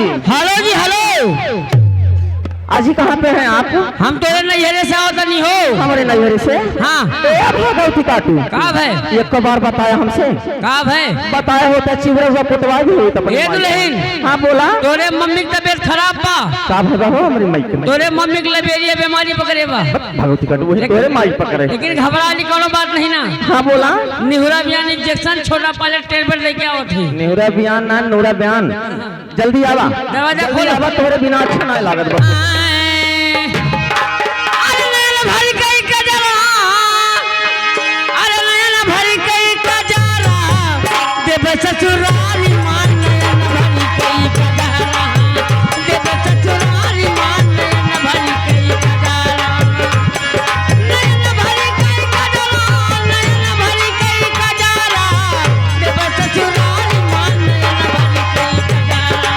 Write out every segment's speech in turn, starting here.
जी। Hello जी hello. आज ही कहाँ पे हैं आप? हम तो नैहरे से आवत नहीं हो। हमारे नैहरे से? हाँ। भगवती काटू कब है? एक बार बताया हमसे। कब है? बताया होता चिवड़ा हुआ पुतवा भी हुई ये दुल्हन। हाँ बोला। तोरे मम्मी की तबीयत खराब बा। का भगा हो हमारी माई के? तोरे मम्मी की लबेरिया बीमारी पकड़े बा। भगवती काटू वही तोरे माई पकड़े। लेकिन घबराने कोनो बात नहीं ना। हाँ बोला। निहुरा बयान इंजेक्शन छोटा पायलट टेबलेट लेके आओ थी। नेहुरा बयान ना नूरा बयान। जल्दी आवा। दरवाजा जल्दी खोलो। आवा तोरे बिना अच्छा ना लागत बा। अरे नैन भरी कई कजरा, अरे नैन भरी कई कजरा, देव ससुरारी मान नैन भरी कई कजरा, देव ससुरारी मान नैन भरी कई कजरा, नैन भरी कई कजरा, नैन भरी कई कजरा, देव ससुरारी मान नैन भरी कई कजरा।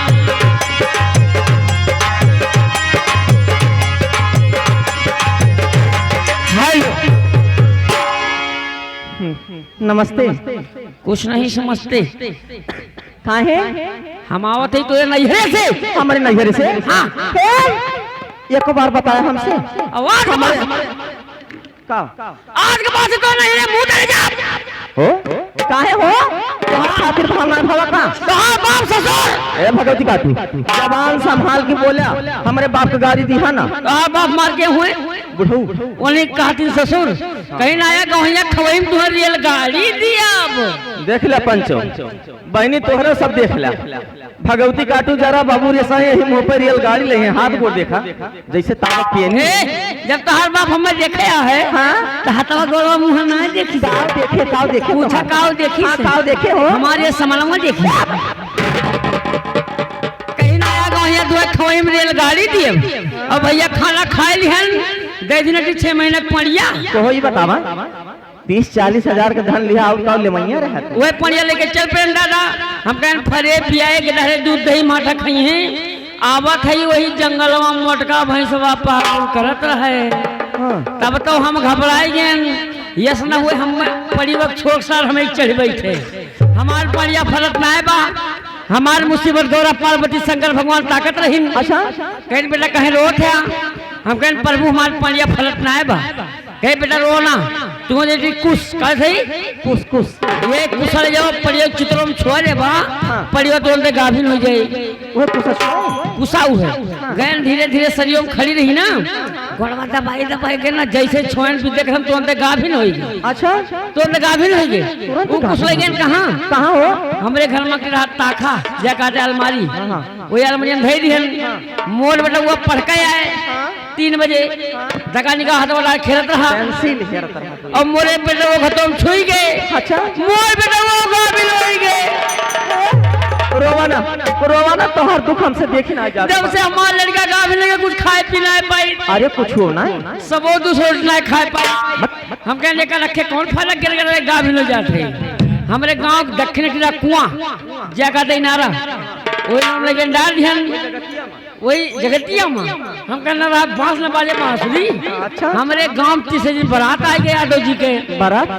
नमस्ते। कुछ नहीं समझते। कहाँ है? हम आवत है तो नैहरे से। हमारे नैहरे से? हाँ। एक बार बताया हमसे। आवाज का? आज के बाद तो नहीं है, मुंह दे जा। हो? काहे हो? तुम्हारा खातिर भावना भावा का? कहाँ बाप ससुर? ए भगवती काटू जबान संभाल के बोला। हमारे बाप का गाड़ी दी है ना। कहाँ बाप मार के हुए? बुढ़ऊ उन्हें कहती ससुर कहीं ना आया कहूँ खवई में तुम्हारी रेलगाड़ी दिया। अब देख ले पंचो बहनी तोहरे सब देख ला। भगवती काटू जरा बाबू रे सही यही मुंह पर रेल गाड़ी ले हाथ गोड़ देखा जैसे ताकत पियनी। जब तोहार बाप हमें देखे है हाँ? तो हथवा गोड़वा मुँह ना देखी। काव देखे पूछा काव देखी हाँ, से? काव देखे हो? हमारे समलवा देखी। कहीं ना आया कहूँ दुआ खवई में रेलगाड़ी दिए। अब भैया खाना खाए लिहन दे दिन 6 महीने पड़िया। तो ही बतावा 30-40 हजार का धन लिया और का लेमैया रहा था। वह पड़िया लेके चल पे दादा। हम कहें फरे पियाए गिरहे दूध दही माठा खाई हैं। आवत है वही जंगलवा मोटका भैंसवा पागल करत रहे। तब तो हम घबराए गए। यस न हुए हम परिवक छोक सार हमें चढ़ बैठे। हमार पड़िया फलत ना है बा। हमार मुसीबत गौरा पार्वती शंकर भगवान ताकत रही। अच्छा कहीं बेटा कहीं रोत है। हम कहें प्रभु हमारे पड़िया फलत ना है बा। कहीं बेटा रोना तुम्हें कुछ कह सही कुछ कुछ ये कुशल जब पड़ियो चित्रों में छोड़े बा पड़ियो तुरंत गाभिन हो जाए। वो कुछ कुसाऊ है गैन धीरे धीरे शरीर में खड़ी रही ना गोड़वा दबाई दबाई के ना जैसे छोन भी देख हम तुरंत गाभिन हो गई। अच्छा तुरंत गाभिन हो गए। वो कुशल गैन कहाँ कहाँ हो? हमरे घर में रहा ताखा जा काटे अलमारी वो अलमारी धई दिहन। मोर बेटा वो पढ़ के आए 3 बजे दगा निगाह हाथ वाला खेलत रहा। और मोरे बेटा वो खतम छुई गए। अच्छा मोर बेटा वो गाभिन हो गए। रोवाना तो हर दुख हमसे देखी ना जाता। जब से हमारा लड़का गाभिन लगे कुछ खाए पीना पाई। अरे कुछ हो ना सब दूसरे ना खाए पाई। हम कह लेकर रखे कौन फलक गिर गए गाभिन हो जाते। हमारे गांव दक्षिण किला कुआं जगह दे नारा वही लेकिन डाल ध्यान वही जगतिया में हम कहना रहा बांस न बाजे बांसुरी। अच्छा हमारे गांव 30 दिन बारात आ गए यादव जी के बारात।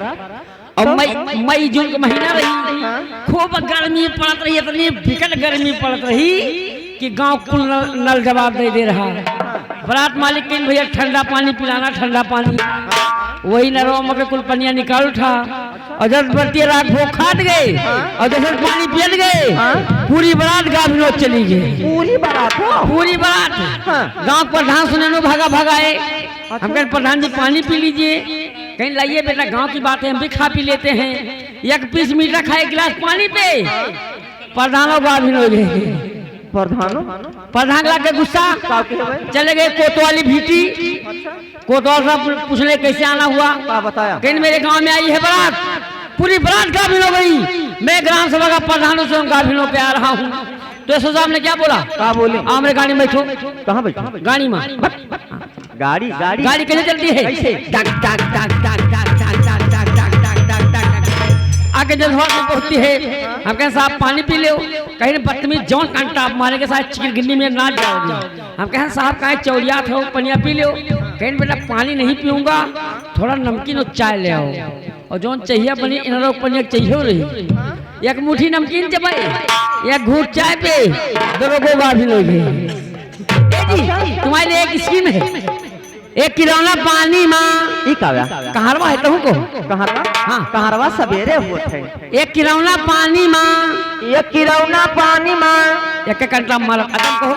और मई जून का महीना रही। खूब गर्मी पड़त रही इतनी विकट गर्मी पड़त रही कि गांव कुल नल जवाब दे रहा। बारात मालिक के भैया ठंडा पानी पिलाना ठंडा पानी वही नरवा मके कुल पनिया निकाल उठा। और जब बढ़ती रात भूख खाट गए और जैसे पानी पियल गए पूरी बारात गाभिन हो चली गई। पूरी बारात पूरी बारात गांव प्रधान सुने भागा भागाए। हम कहें प्रधान जी पानी पी लीजिए। कहीं लाइए बेटा गांव की बात है हम भी खा पी लेते हैं। 1 पीस मीठा खाए गिलास पानी पे प्रधानों गाभिन हो गए। प्रधान ला के गुस्सा चले गए कोतवाली भीटी। कोतवाल साहब पूछने कैसे आना हुआ बताया। कहीं मेरे गांव में आई है बारात पूरी बारात गाभिन हो गई। मैं ग्राम सभा का प्रधानों से गाभिन होकर आ रहा हूँ। तो एसओ साहब ने क्या बोला? क्या बोले? मेरे गाड़ी में बैठो। कहाँ बैठो? गाड़ी में। गाड़ी गाड़ी गाड़ी कैसे चलती है? आगे जलवा में पहुंचती है। हम कहें साहब पानी पी लो। कहीं बदतमीज जौन कांटा आप मारे के साथ चिकन गिन्नी में ना जाओगे। हम कहें साहब कहीं चौड़िया हो पनिया पी लो। कहीं बेटा पानी नहीं पीऊंगा थोड़ा नमकीन और चाय ले आओ। और जौन चाहिए बनी इन पनिया चाहिए रही एक मुट्ठी नमकीन चपाई, एक घूट चाय पे, दोनों को भी लोगे। तुम्हारे लिए एक स्कीम है, एक किरौना पानी माँ ई काव्या कहारवा है तुमको कहारवा हाँ कहारवा सवेरे होते एक किरौना पानी माँ एक किरौना पानी माँ एक कंटा मार खत्म कहो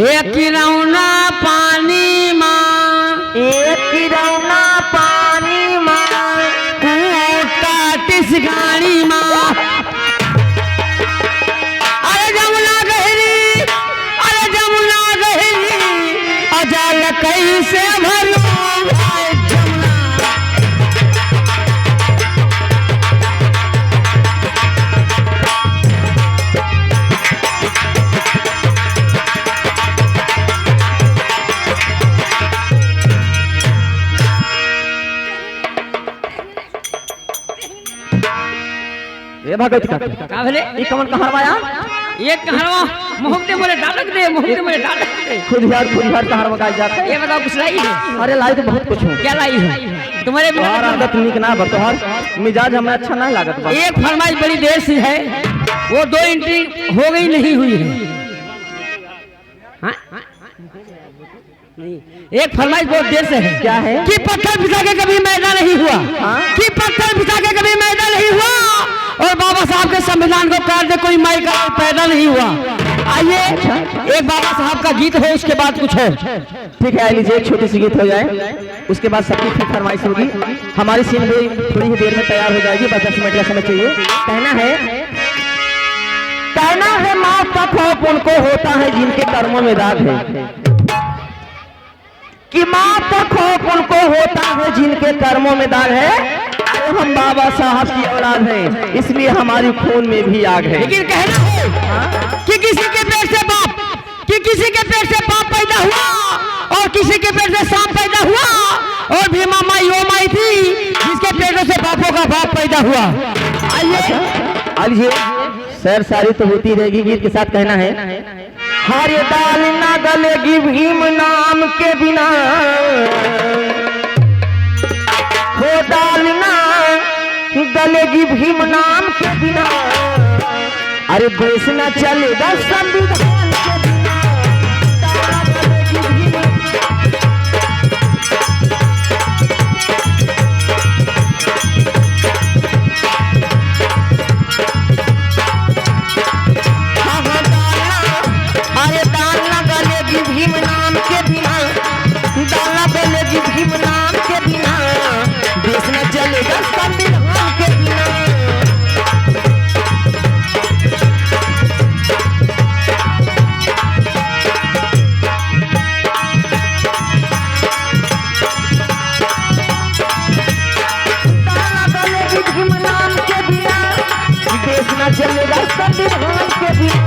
एक किरौना पानी माँ एक किरौना पानी माँ काटिस गाड़ी माँ अरे जमुना गहरी अजल कैसे भरू ये भगत का भले ई कमन कहारवा यार एक कहरवा मोहब्बते मोरे डालक दे मोहब्बते मोरे डालक दे खुद यार कहारवा का जाता है। ये बताओ कुछ लाई है अरे लाई तो बहुत कुछ हूँ क्या लाई है तुम्हारे और आदत निक ना बा तोहर मिजाज हमें अच्छा नहीं लागत बा। एक फरमाइश बड़ी देर से है वो 2 एंट्री हो गई नहीं हुई है हाँ? नहीं एक फरमाइश बहुत देर से है क्या है कि पत्थर बिछा के कभी मैदान नहीं हुआ हाँ? कि पत्थर बिछा के कभी मैदान नहीं हुआ और बाबा साहब के संविधान को काट दे कोई माई का पैदा नहीं हुआ। आइए एक बाबा साहब का गीत हो उसके बाद कुछ हो ठीक है लीजिए एक छोटी सी गीत हो जाए उसके बाद सबकी फिर फरमाइश होगी। हमारी सीन भी थोड़ी ही देर में तैयार हो जाएगी, बस 10 मिनट का समय चाहिए। कहना है मौत का खौफ उनको होता है जिनके कर्मों में दाग है कि मौत का खौफ उनको होता है जिनके कर्मों में दाग है। हम बाबा साहब की औलाद हैं इसलिए हमारी खून में भी आग है। लेकिन कहना है कि किसी के पेट से बाप पैदा हुआ और किसी के पेट से सांप पैदा हुआ और भीमा माई वो माई थी जिसके पेटों से बापों का बाप पैदा हुआ। आइए सैर सारी तो होती रहेगी, गीत के साथ कहना है हरे दाल ना गलेगी भीम नाम के बिना हो दाल ना गलेगी भीम नाम के बिना अरे देश ना चलेगा संविधान के बिना दाल गलेगी भीम भीम नाम के बिना दाला बनेगी भीम नाम के बिना देश न चलेगा संविधान के बिना। दाला बनेगी भीम नाम के बिना देश न चलेगा संविधान के बिना।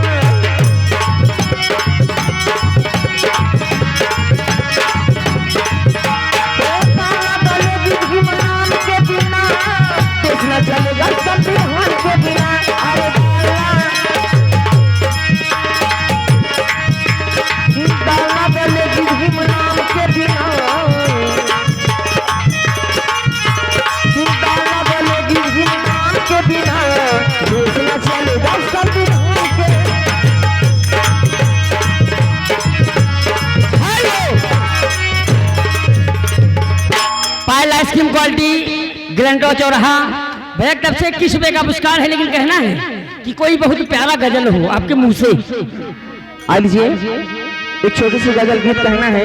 चलेगा संविधान के बिना अरे दाला बनेगी भीम नाम के बिना दाला बनेगी भीम नाम के बिना देश न चलेगा संविधान के। पायल आइसक्रीम क्वालिटी ग्रैंडो चौराहा भैया तब से 21 रुपए का पुरस्कार है। लेकिन कहना है कि कोई बहुत प्यारा गजल हो आपके मुंह से। आ लीजिए एक छोटी सी गजल गीत कहना है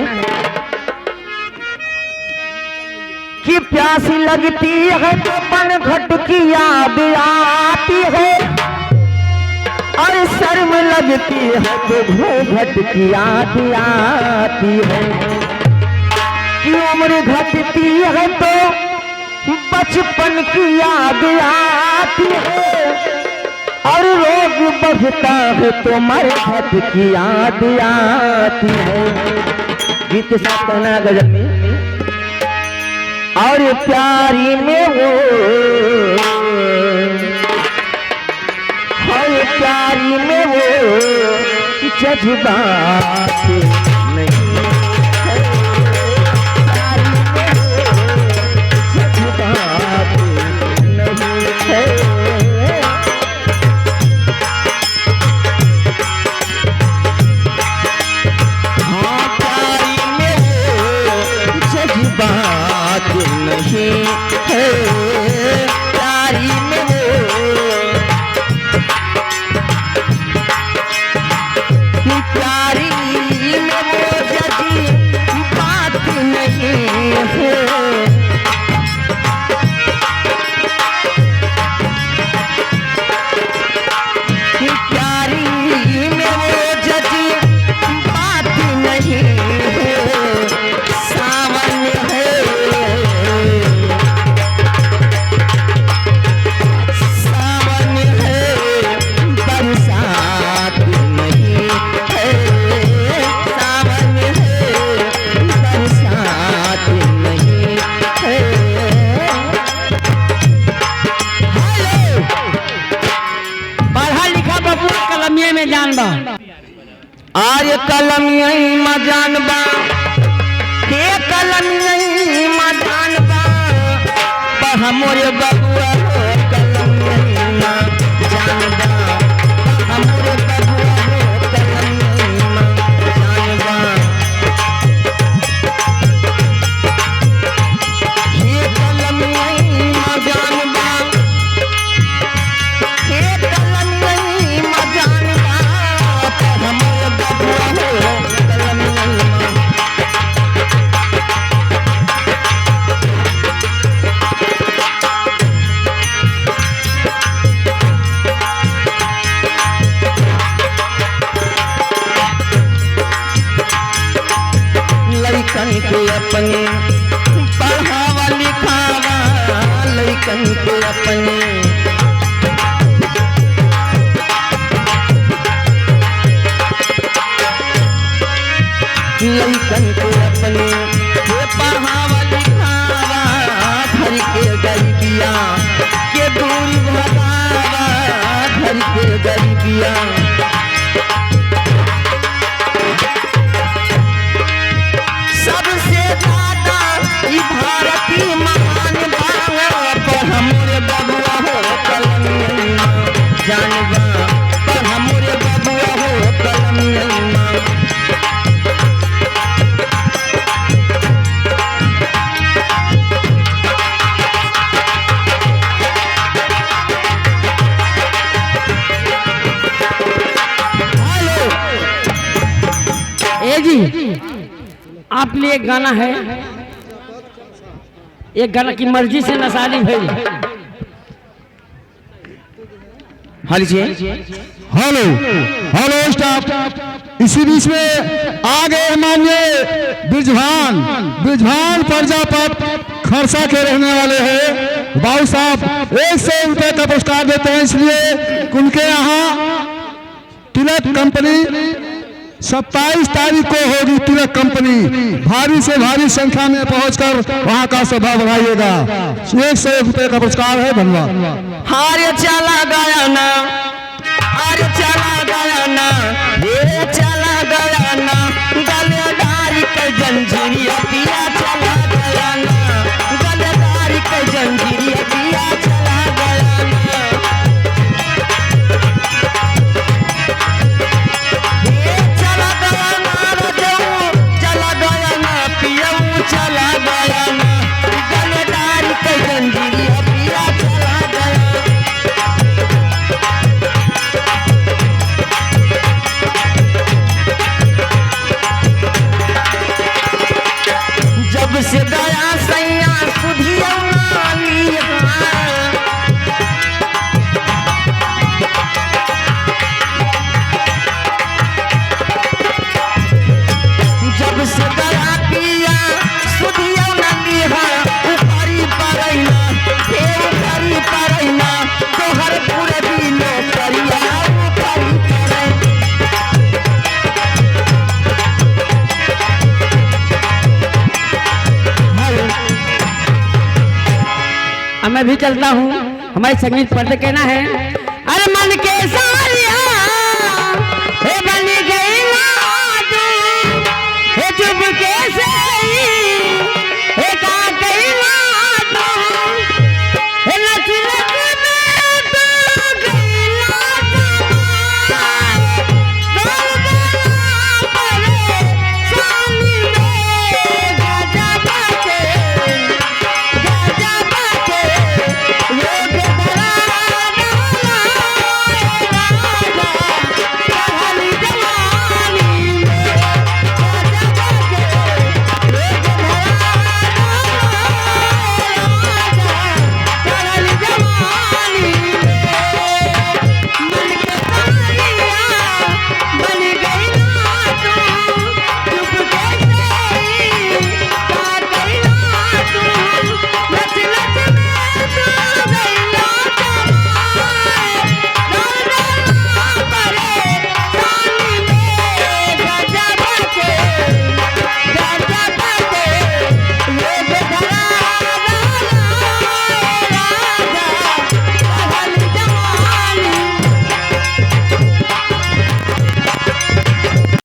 कि प्यासी लगती है तो पन घट की याद आती है और शर्म लगती है तो घूंघट की याद आती है कि उम्र घटती है तो बचपन की याद आती है और रोग बढ़ता है तो मरहत की याद आती है। गीत के साथ कहना गजल में और प्यारी में वो और प्यारी में वो जज्बात नहीं नहीं है प्यारी में वो प्यारी में वो जजी बात नहीं है प्यारी में वो जजी बात नहीं है सावन है सावन है बरसात नहीं है सावन है बरसात नहीं है पढ़ा लिखा बबुआ कलमिये में जान बा आर्य कलम यही जानबा के कलम यही जानबा हमरे बबुआ हो कलम यही जानबा हमरे बबुआ हो कलम यही जानबा ये कलम यही जानबा ये कलम यही जानबा हमरे बबुआ हो कलम यही लइकन के अपने पढ़ावा लिखावा लइकन के अपने लइकन के अपने ये पढ़ावा लिखावा घर के गरीबिया के दूर भगावा घर के गरीबिया सबसे ज्यादा ई भारती महान बांगा पर हमरे बबुआ हो कलम जानबा पर हमरे बबुआ हो कलम ए जी आप लिए एक गाना है, एक गाना की मर्जी से नसाली भई। हाँ लीजिए। Hello hello staff. इसी बीच में आ गए माननीय ब्रिजभान प्रजापत खरसा के रहने वाले हैं। बाबू साहब 100 रुपए का पुरस्कार देते हैं, इसलिए उनके यहाँ तिलक कंपनी 27 तारीख को होगी। तिलक कंपनी भारी से भारी संख्या में पहुंचकर वहां का सभा बढ़ाइएगा। 100 रुपए का पुरस्कार है। धन्यवाद। हारे चला गया ना, हारे चला गया ना, ये चला गया ना, गलेदारी के जंजीरिया पिया चला गया ना, गलेदारी के जंजीरिया पिया चला गया ना, ये चला गया ना, रजऊ चला गया ना, पियऊ चला गया ना, गलेदारी के जंजीरिया पिया चला गया। जब से गया सैया सुधिया जब से गया पिया सुधिया नलिहा उखरी परैना हे उखरी परैना तोहर पूरे दिनो करिया उखरी परैना। मैं भी चलता हूँ। हमारे संगीत पर कहना है, अरे मन के साथ